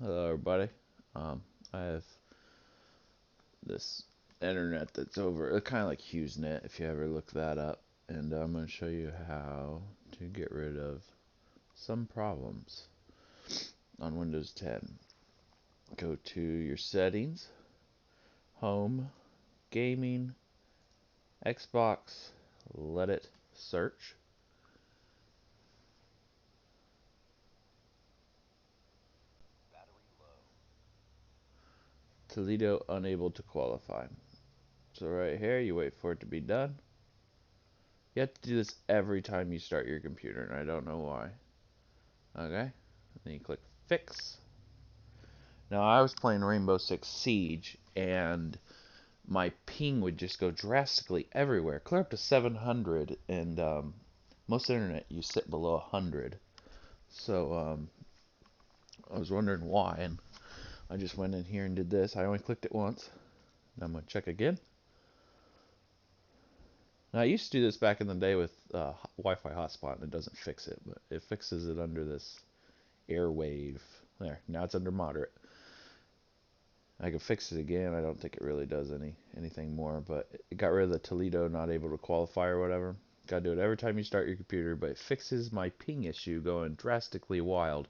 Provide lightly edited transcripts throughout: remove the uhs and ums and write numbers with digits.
Hello, everybody. I have this internet that's over, kind of like HughesNet, if you ever look that up, and I'm going to show you how to get rid of some problems on Windows 10. Go to your settings, home, gaming, Xbox, let it search. Teredo unable to qualify. So right here, you wait for it to be done. You have to do this every time you start your computer, and I don't know why. Okay, then you click fix. Now I was playing Rainbow Six Siege, and my ping would just go drastically everywhere, clear up to 700, and most internet you sit below 100. So I was wondering why, and I just went in here and did this. I only clicked it once. Now I'm gonna check again. Now I used to do this back in the day with Wi-Fi hotspot, and it doesn't fix it, but it fixes it under this airwave. There, now it's under moderate. I can fix it again. I don't think it really does anything more, but it got rid of the Teredo not able to qualify or whatever. Got to do it every time you start your computer, but it fixes my ping issue going drastically wild.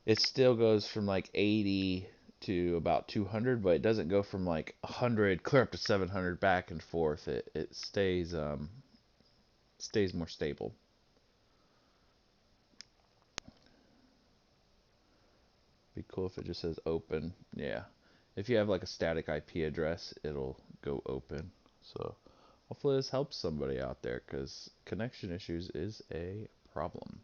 It still goes from like 80 to about 200, but it doesn't go from like 100 clear up to 700 back and forth. It stays more stable. Be cool if it just says open. Yeah. If you have like a static IP address, it'll go open. So hopefully this helps somebody out there because connection issues is a problem.